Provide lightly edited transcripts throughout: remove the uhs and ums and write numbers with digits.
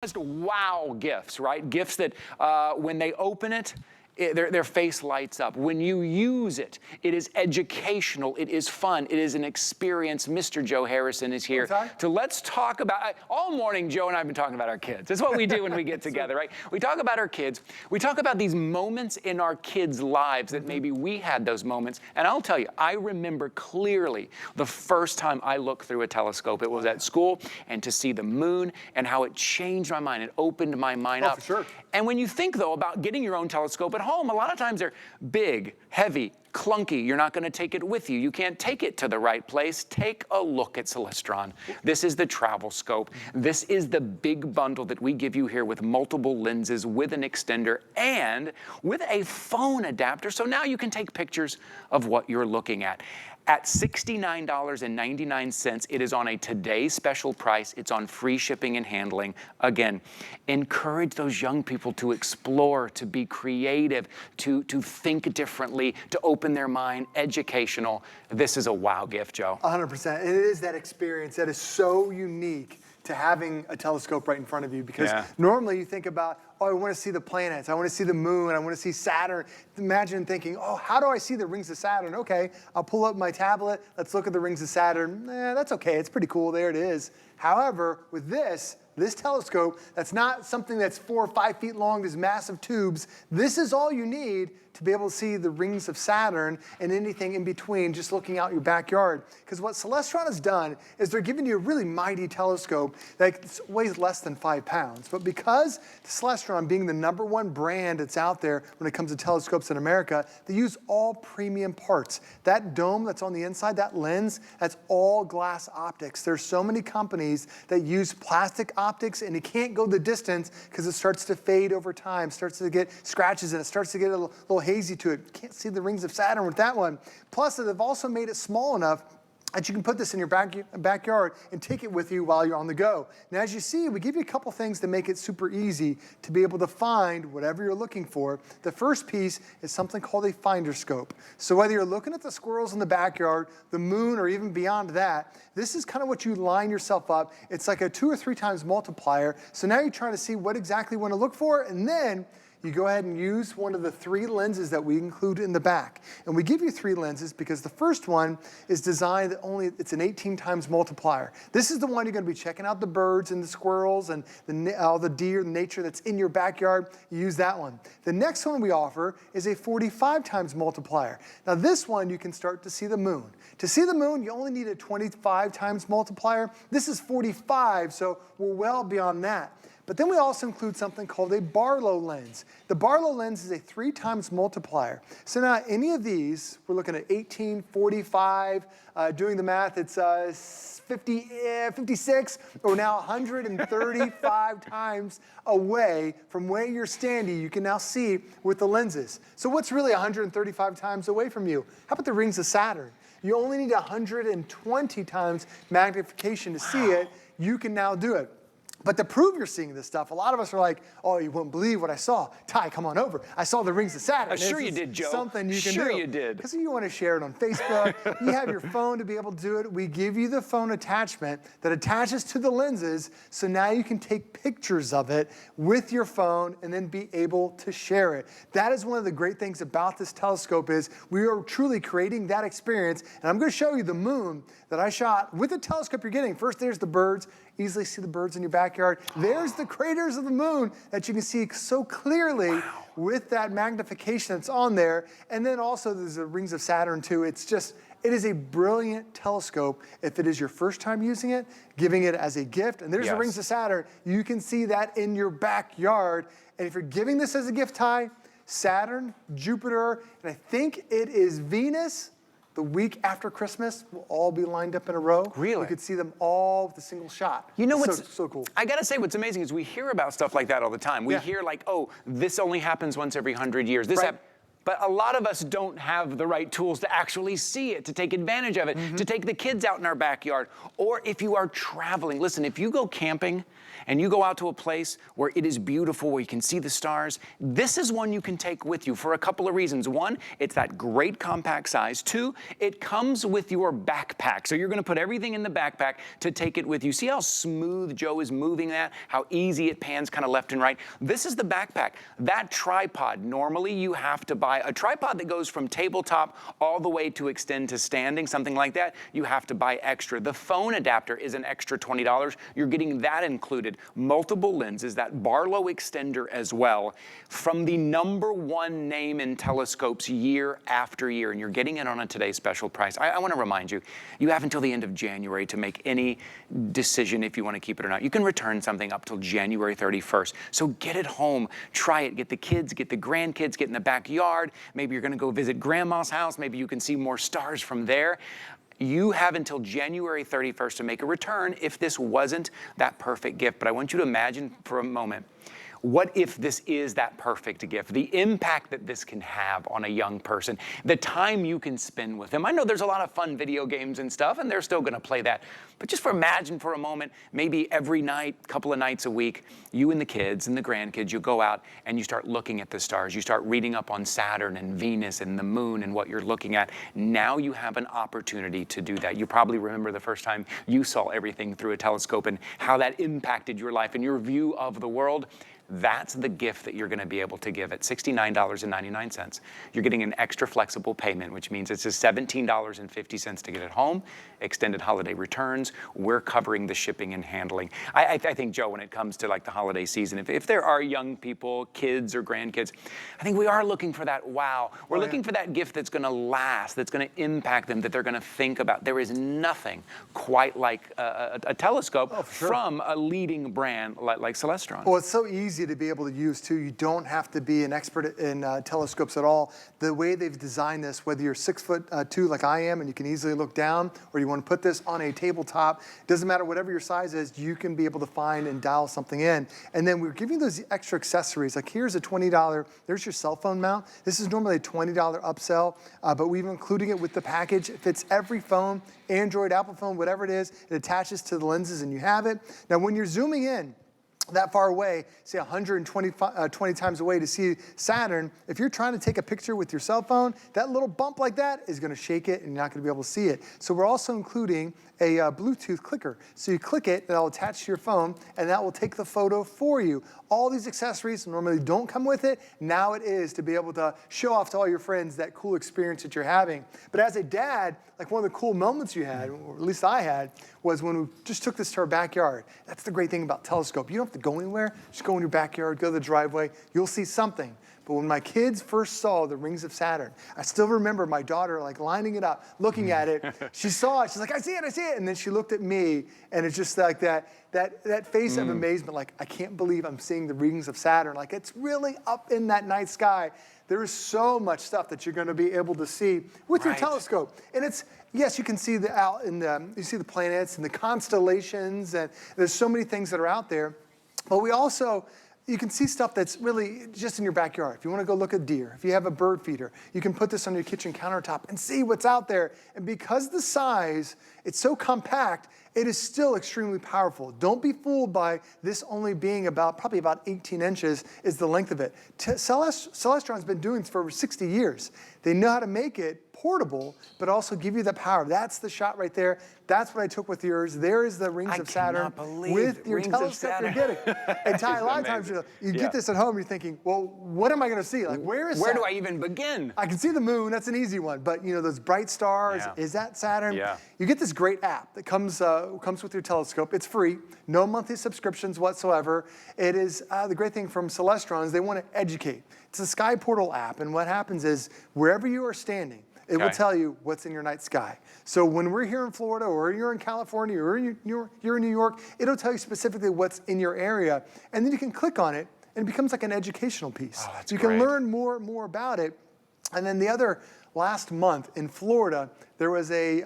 Just wow gifts, right? Gifts that when they open it, their face lights up. When you use it, it is educational, it is fun, it is an experience. Mr. Joe Harrison is here. So let's talk about, all morning Joe and I have been talking about our kids. That's what we do when we get together, right? We talk about our kids. We talk about these moments in our kids' lives that maybe we had those moments. And I'll tell you, I remember clearly the first time I looked through a telescope. It was at school, and to see the moon and how it changed my mind. It opened my mind up. For sure. And when you think, though, about getting your own telescope at home, a lot of times they're big, heavy, clunky. You're not going to take it with you. You can't take it to the right place. Take a look at Celestron. This is the TravelScope. This is the big bundle that we give you here with multiple lenses, with an extender, and with a phone adapter. So now you can take pictures of what you're looking at. At $69.99, it is on a today special price. It's on free shipping and handling. Again, encourage those young people to explore, to be creative, to think differently, to open their mind, educational. This is a wow gift, Joe. 100%. It is that experience that is so unique to having a telescope right in front of you, because normally you think about, oh, I want to see the planets, I want to see the moon, I want to see Saturn. Imagine thinking, oh, how do I see the rings of Saturn? Okay, I'll pull up my tablet, let's look at the rings of Saturn. That's okay, it's pretty cool, there it is. However, with this telescope, that's not something that's 4 or 5 feet long, these massive tubes. This is all you need to be able to see the rings of Saturn and anything in between, just looking out your backyard. Because what Celestron has done is they're giving you a really mighty telescope that weighs less than 5 pounds. But because Celestron, being the #1 brand that's out there when it comes to telescopes in America, they use all premium parts. That dome that's on the inside, that lens, that's all glass optics. There's so many companies that use plastic optics, and you can't go the distance because it starts to fade over time, starts to get scratches, and it starts to get a little hazy to it. You can't see the rings of Saturn with that one. Plus, they've also made it small enough that you can put this in your backyard and take it with you while you're on the go. Now, as you see, we give you a couple things to make it super easy to be able to find whatever you're looking for. The first piece is something called a finder scope. So whether you're looking at the squirrels in the backyard, the moon, or even beyond that, this is kind of what you line yourself up. It's like a 2 or 3 times multiplier. So now you're trying to see what exactly you want to look for, and then you go ahead and use one of the 3 lenses that we include in the back. And we give you 3 lenses because the first one is designed that it's an 18 times multiplier. This is the one you're going to be checking out the birds and the squirrels and all the deer, the nature that's in your backyard. You use that one. The next one we offer is a 45 times multiplier. Now this one you can start to see the moon. To see the moon, you only need a 25 times multiplier. This is 45, so we're well beyond that. But then we also include something called a Barlow lens. The Barlow lens is a 3 times multiplier. So now any of these, we're looking at 18, 45, doing the math, it's 56, or now 135 times away from where you're standing, you can now see with the lenses. So what's really 135 times away from you? How about the rings of Saturn? You only need 120 times magnification to see it. You can now do it. But to prove you're seeing this stuff, a lot of us are like, oh, you wouldn't believe what I saw. Ty, come on over. I saw the rings of Saturn. Sure you did, Joe. Something you can do. Sure you did. Because you want to share it on Facebook. You have your phone to be able to do it. We give you the phone attachment that attaches to the lenses, so now you can take pictures of it with your phone and then be able to share it. That is one of the great things about this telescope is we are truly creating that experience. And I'm going to show you the moon that I shot with the telescope you're getting. First, there's the birds. Easily see the birds in your backyard. There's the craters of the moon that you can see so clearly with that magnification that's on there. And then also there's the rings of Saturn too. It is a brilliant telescope if it is your first time using it, giving it as a gift. And there's the rings of Saturn. You can see that in your backyard. And if you're giving this as a gift, Ty, Saturn, Jupiter, and I think it is Venus, the week after Christmas, will all be lined up in a row. Really? You could see them all with a single shot. You know what's so cool? I gotta say, what's amazing is we hear about stuff like that all the time. We hear like, oh, this only happens once every 100 years. But a lot of us don't have the right tools to actually see it, to take advantage of it, to take the kids out in our backyard. Or if you are traveling, listen, if you go camping and you go out to a place where it is beautiful, where you can see the stars, this is one you can take with you for a couple of reasons. One, it's that great compact size. Two, it comes with your backpack. So you're gonna put everything in the backpack to take it with you. See how smooth Joe is moving that? How easy it pans kind of left and right? This is the backpack. That tripod, normally you have to buy a tripod that goes from tabletop all the way to extend to standing, something like that. You have to buy extra. The phone adapter is an extra $20. You're getting that included. Multiple lenses, that Barlow extender as well, from the #1 name in telescopes year after year, and you're getting it on a today's special price. I want to remind you, you have until the end of January to make any decision if you want to keep it or not. You can return something up till January 31st. So get it home, try it, get the kids, get the grandkids, get in the backyard. Maybe you're going to go visit grandma's house. Maybe you can see more stars from there. You have until January 31st to make a return if this wasn't that perfect gift. But I want you to imagine for a moment, what if this is that perfect gift? The impact that this can have on a young person, the time you can spend with them. I know there's a lot of fun video games and stuff, and they're still gonna play that. But just imagine for a moment, maybe every night, couple of nights a week, you and the kids and the grandkids, you go out and you start looking at the stars. You start reading up on Saturn and Venus and the moon and what you're looking at. Now you have an opportunity to do that. You probably remember the first time you saw everything through a telescope and how that impacted your life and your view of the world. That's the gift that you're going to be able to give at $69.99. You're getting an extra flexible payment, which means it's just $17.50 to get it home, extended holiday returns. We're covering the shipping and handling. I think, Joe, when it comes to like the holiday season, if there are young people, kids or grandkids, I think we are looking for that wow. We're looking for that gift that's going to last, that's going to impact them, that they're going to think about. There is nothing quite like a telescope from a leading brand like Celestron. Well, it's so easy to be able to use too. You don't have to be an expert in telescopes at all. The way they've designed this, whether you're 6'2" like I am and you can easily look down, or you want to put this on a tabletop, doesn't matter whatever your size is, you can be able to find and dial something in. And then we're giving those extra accessories. Like here's a $20, there's your cell phone mount. This is normally a $20 upsell, but we've including it with the package. It fits every phone, Android, Apple phone, whatever it is. It attaches to the lenses and you have it. Now when you're zooming in that far away, say 120 times away to see Saturn, if you're trying to take a picture with your cell phone, that little bump like that is going to shake it and you're not going to be able to see it. So we're also including a Bluetooth clicker. So you click it, that'll attach to your phone, and that will take the photo for you. All these accessories normally don't come with it. Now it is to be able to show off to all your friends that cool experience that you're having. But as a dad, like one of the cool moments you had, or at least I had, was when we just took this to our backyard. That's the great thing about telescope. You don't have to go anywhere. Just go in your backyard, go to the driveway. You'll see something. But when my kids first saw the rings of Saturn, I still remember my daughter like lining it up, looking at it. She saw it. She's like, I see it, I see it. And then she looked at me, and it's just like that face of amazement, like, I can't believe I'm seeing the rings of Saturn. Like, it's really up in that night sky. There is so much stuff that you're going to be able to see with your telescope. And it's, yes, you can see you see the planets and the constellations, and there's so many things that are out there. But we also, you can see stuff that's really just in your backyard. If you want to go look at deer, if you have a bird feeder, you can put this on your kitchen countertop and see what's out there. And because the size, it's so compact, it is still extremely powerful. Don't be fooled by this only being probably about 18 inches is the length of it. Celestron's been doing this for over 60 years. They know how to make it portable, but also give you the power. That's the shot right there. That's what I took with yours. There is the rings of Saturn with your telescope you're getting. And Ty, a lot of times you get this at home, you're thinking, well, what am I going to see? Like, where is Saturn? Where do I even begin? I can see the moon. That's an easy one. But you know, those bright stars, is that Saturn? Yeah. You get this great app that comes with your telescope. It's free, no monthly subscriptions whatsoever. It is the great thing from Celestron is they want to educate. It's a Sky Portal app, and what happens is wherever you are standing, it will tell you what's in your night sky. So when we're here in Florida, or you're in California, or you're in New York, it'll tell you specifically what's in your area, and then you can click on it, and it becomes like an educational piece. Oh, that's great. You can learn more about it. And then last month in Florida, there was a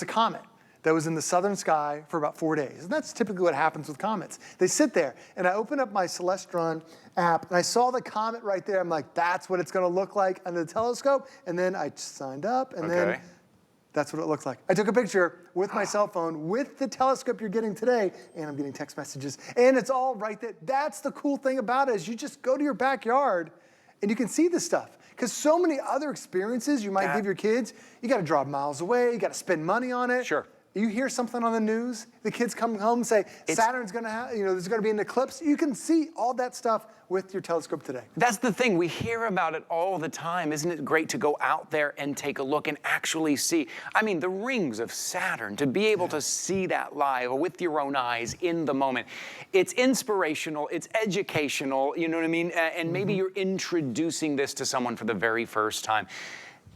comet that was in the southern sky for about 4 days. And that's typically what happens with comets. They sit there, and I opened up my Celestron app, and I saw the comet right there. I'm like, that's what it's going to look like under the telescope. And then I signed up, and then That's what it looks like. I took a picture with my cell phone with the telescope you're getting today, and I'm getting text messages, and it's all right there. That's the cool thing about it, is you just go to your backyard and you can see this stuff. Because so many other experiences you might give your kids, you got to drive miles away, you got to spend money on it. Sure. You hear something on the news, the kids come home and say, Saturn's going to have, there's going to be an eclipse. You can see all that stuff with your telescope today. That's the thing. We hear about it all the time. Isn't it great to go out there and take a look and actually see? I mean, the rings of Saturn, to be able to see that live with your own eyes in the moment. It's inspirational. It's educational. You know what I mean? And maybe you're introducing this to someone for the very first time.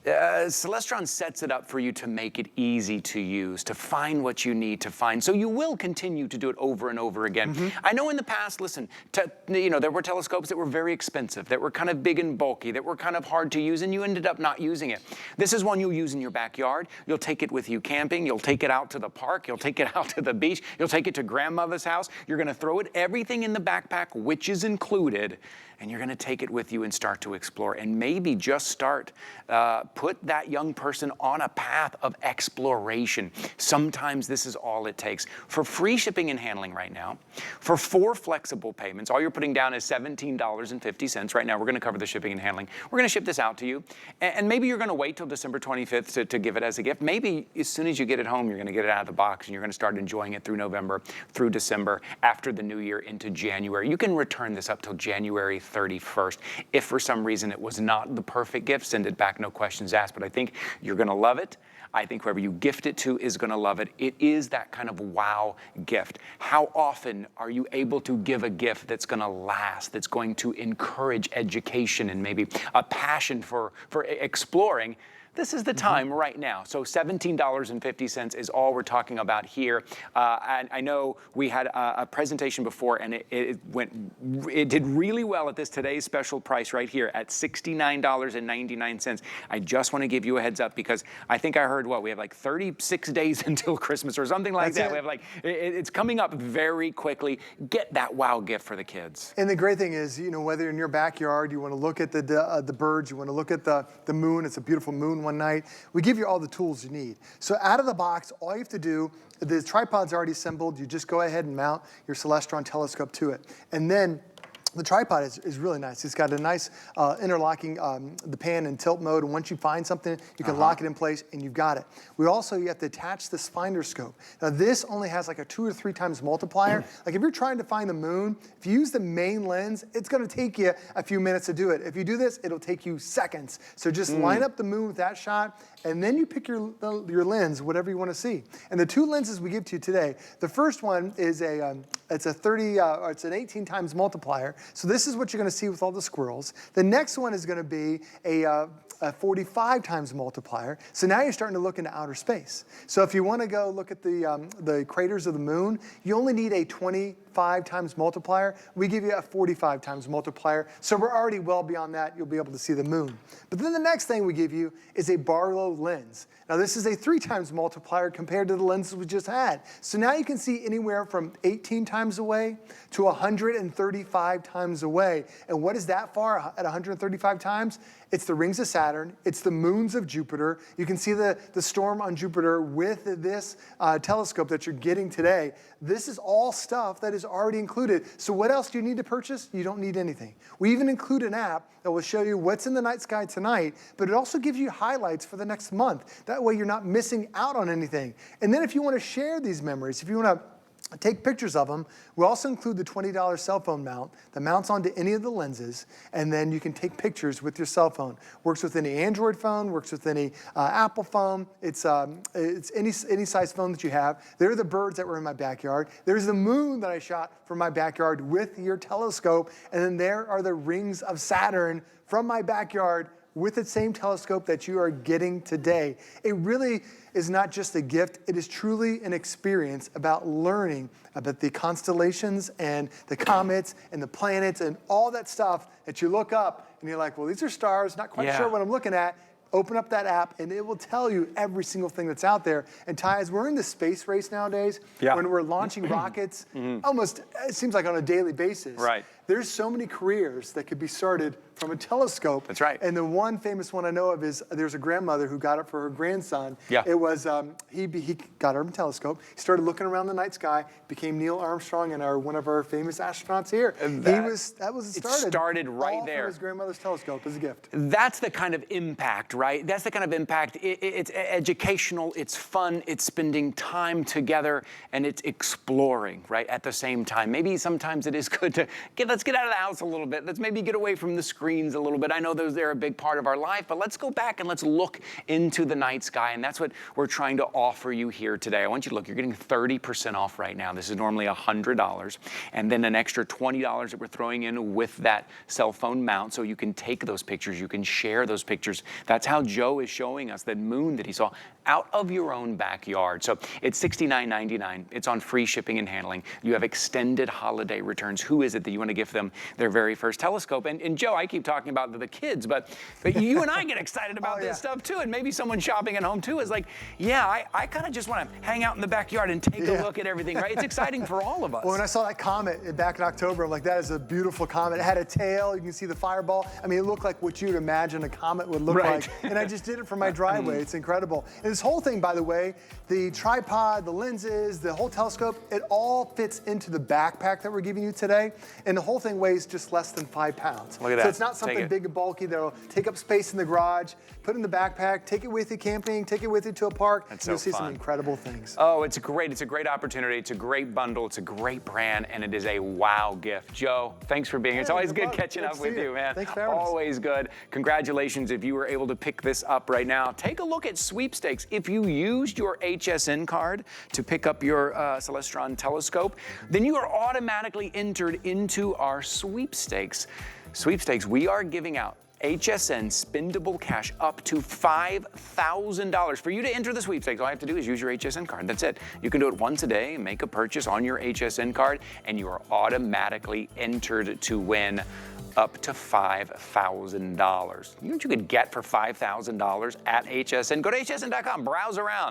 Celestron sets it up for you to make it easy to use, to find what you need to find. So you will continue to do it over and over again. I know in the past, listen, there were telescopes that were very expensive, that were kind of big and bulky, that were kind of hard to use, and you ended up not using it. This is one you'll use in your backyard. You'll take it with you camping. You'll take it out to the park. You'll take it out to the beach. You'll take it to grandmother's house. You're going to throw it, everything in the backpack, which is included, and you're going to take it with you and start to explore, and maybe just start, put that young person on a path of exploration. Sometimes this is all it takes. For free shipping and handling right now, for 4 flexible payments, all you're putting down is $17.50. Right now, we're going to cover the shipping and handling. We're going to ship this out to you, and maybe you're going to wait till December 25th to give it as a gift. Maybe as soon as you get it home, you're going to get it out of the box, and you're going to start enjoying it through November, through December, after the new year into January. You can return this up till January 31st. If for some reason it was not the perfect gift, send it back, no questions asked. But I think you're going to love it. I think whoever you gift it to is going to love it. It is that kind of wow gift. How often are you able to give a gift that's going to last, that's going to encourage education and maybe a passion for exploring? This is the time right now. So $17.50 is all we're talking about here. And I know we had a presentation before, and it did really well at this today's special price right here at $69.99. I just want to give you a heads up because I think I heard we have like 36 days until Christmas or something like that. We have it's coming up very quickly. Get that wow gift for the kids. And the great thing is, whether in your backyard, you want to look at the birds, you want to look at the moon. It's a beautiful moon one night. We give you all the tools you need. So out of the box, all you have to do, the tripod's already assembled. You just go ahead and mount your Celestron telescope to it. And then the tripod is really nice. It's got a nice interlocking the pan and tilt mode, and once you find something, you can lock it in place, and you've got it. You have to attach this finder scope. Now this only has like a 2 or 3 times multiplier. Like if you're trying to find the moon, if you use the main lens, it's gonna take you a few minutes to do it. If you do this, it'll take you seconds. So just line up the moon with that shot, and then you pick your lens, whatever you wanna see. And the 2 lenses we give to you today, the first one is it's an 18 times multiplier. So this is what you're going to see with all the squirrels. The next one is going to be a 45 times multiplier. So now you're starting to look into outer space. So if you want to go look at the craters of the moon, you only need a 25 times multiplier. We give you a 45 times multiplier. So we're already well beyond that. You'll be able to see the moon. But then the next thing we give you is a Barlow lens. Now this is a 3 times multiplier compared to the lenses we just had. So now you can see anywhere from 18 times away to 135 times away. And what is that far at 135 times? It's the rings of Saturn. It's the moons of Jupiter. You can see the storm on Jupiter with this telescope that you're getting today. This is all stuff that is already included. So what else do you need to purchase? You don't need anything. We even include an app that will show you what's in the night sky tonight, but it also gives you highlights for the next month. That way you're not missing out on anything. And then if you want to share these memories, if you want to take pictures of them, we also include the $20 cell phone mount that mounts onto any of the lenses, and then you can take pictures with your cell phone. Works with any Android phone, works with any Apple phone. It's any size phone that you have. There are the birds that were in my backyard. There's the moon that I shot from my backyard with your telescope, and then there are the rings of Saturn from my backyard with the same telescope that you are getting today. It really is not just a gift, it is truly an experience about learning about the constellations and the comets and the planets and all that stuff that you look up and you're like, well, these are stars, not quite sure what I'm looking at. Open up that app and it will tell you every single thing that's out there. And Ty, as we're in the space race nowadays, when we're launching rockets, almost, it seems like on a daily basis, there's so many careers that could be started from a telescope. That's right. And the one famous one I know of is there's a grandmother who got it for her grandson. Yeah. It was, he got her a telescope. He started looking around the night sky, became Neil Armstrong and one of our famous astronauts here. That was it started right all there. From his grandmother's telescope as a gift. That's the kind of impact, right? That's the kind of impact. It's educational, it's fun, it's spending time together, and it's exploring, right, at the same time. Maybe sometimes it is good to let's get out of the house a little bit. Let's maybe get away from the screens a little bit. I know they're a big part of our life, but let's go back and let's look into the night sky, and that's what we're trying to offer you here today. I want you to look. You're getting 30% off right now. This is normally $100, and then an extra $20 that we're throwing in with that cell phone mount, so you can take those pictures, you can share those pictures. That's how Joe is showing us that moon that he saw out of your own backyard. So it's $69.99. It's on free shipping and handling. You have extended holiday returns. Who is it that you want to gift them their very first telescope? And Joe, I keep talking about the kids, but you and I get excited about this stuff too. And maybe someone shopping at home too is like, yeah, I kind of just want to hang out in the backyard and take a look at everything, right? It's exciting for all of us. Well, when I saw that comet back in October, I'm like, that is a beautiful comet. It had a tail. You can see the fireball. I mean, it looked like what you'd imagine a comet would look like. And I just did it for my driveway. It's incredible. And this whole thing, by the way, the tripod, the lenses, the whole telescope, it all fits into the backpack that we're giving you today. And the whole thing weighs just less than 5 pounds. Look at that. So it's not something big and bulky that'll take up space in the garage. Put it in the backpack, take it with you camping, take it with you to a park. That's You'll so see fun. some incredible things. Oh, it's great. It's a great opportunity. It's a great bundle. It's a great brand, and it is a wow gift. Joe, thanks for being here. It's always good catching up with you, man. Thanks for having us. Always good. Congratulations if you were able to pick this up right now. Take a look at Sweepstakes. If you used your HSN card to pick up your Celestron telescope, then you are automatically entered into our Sweepstakes. Sweepstakes, we are giving out HSN spendable cash up to $5,000. For you to enter the sweepstakes, all you have to do is use your HSN card. That's it. You can do it once a day, make a purchase on your HSN card, and you are automatically entered to win up to $5,000. You know what you could get for $5,000 at HSN? Go to hsn.com, browse around.